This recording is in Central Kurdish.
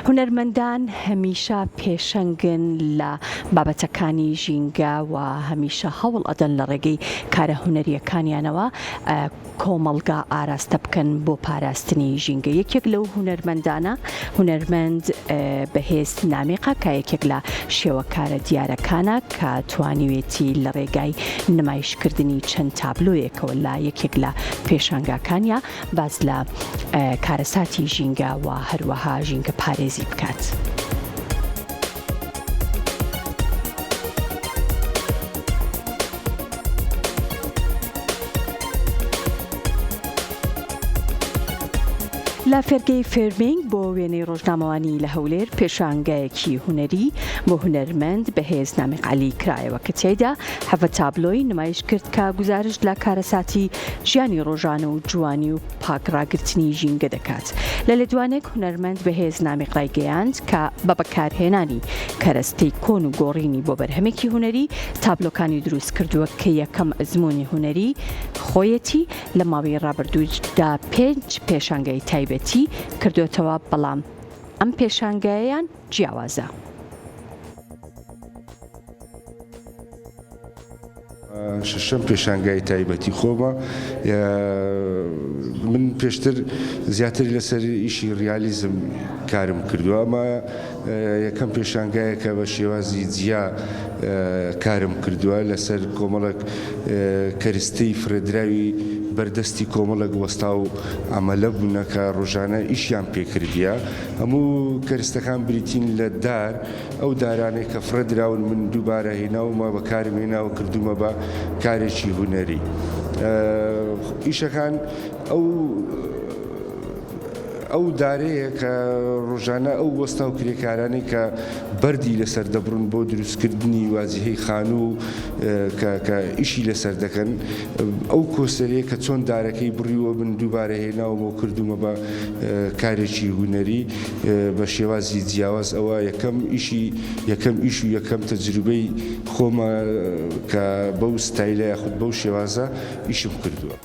هونەرمەندان هەمیشە پێشەنگن لە بابەتەکانی ژینگە و هەمیشە هەوڵ ئەدەن لە ڕێگەی کارە هونەریەکانیانەوە کۆمەڵگا ئاراستە بکەن بۆ پاراستنی ژینگە. یەکێک لەو هونەرمەندانە هونەرمەند بەهێز نامێقا کە یەکێک لە شێوەکارە دیارەکانە کە توانیوێتی لە ڕێگای نمایشکردنی چەند تابلۆیەکەوە لە یەکێک لە پێشانگاکانیە باز لە کارەساتی ژینگە و هەروەها ژینگە پارێزی بکات. لە فێرگەی فێرمینگ بۆ وێنەی ڕۆژنامەوانی لە هەولێر پێشانگایەکی هونەری بۆ هونەرمەند بەهێز نامێقالی کرایەوە کە تێیدا هەڤە تابلۆی نمایش کرد کە گزارش لە کارەساتی ژیانی ڕۆژانە و جوانی و پاکڕاگرتنی ژینگە دەکات. لە لێدوانێک هونەرمەند بەهێز نامێقای گەیاند کە بە بەکارهێنانی کەرەستەی کۆن و گۆڕینی بۆ بەرهەمێکی هونەری تابلۆکانی دروست کردووە کە یەکەم ئەزموونی هونەری خۆیەتی لە ماوەی ڕابردوودا 5 پێشانگای تایبەتی کردوێتەوە، بەڵام ئەم پێشانگایان جیاوازە. شەشەم پێشانگای تایبەتی خۆمە. من پێشتر زیاتر لەسەر ئیشی ریالیزم کارم کردووە، ئەمە یەکەم پێشانگایەکە بە شێوازی جیا کارم کردووە لەسەر کۆمەڵک کەرستەی فرەدراوی بەردەستی کۆمەڵک وەستا و ئەمەلە بوونەکە ڕۆژانە ئیشیان پێکردیە. هەموو کەرستەکان بریتین لە دار، ئەو دارانێک کە فرەدراون من دووبارە هێناومە بەکارم هێناوە کردومە بە کارێکی هونەری. ئیشەکان ئەو دارەیە کە ڕۆژانە ئەو وەستا و کرێکارانی کە بەردی لەسەر دەبڕن بۆ دروستکردنی وازیهەی خانوو کە ئیشی لەسەر دەکەن، ئەو کۆسەرەیە کە چۆن دارەکەی بڕیوە من دووبارە هێناومە و کردومە بە کارێکی هونەری بە شێوازی جیاواز. ئەوە یەکەم ئیش و یەکەم تەجروبەی خۆمە کە بەو ستایلە یاخود بەو شێوازە ئیشم کردووە.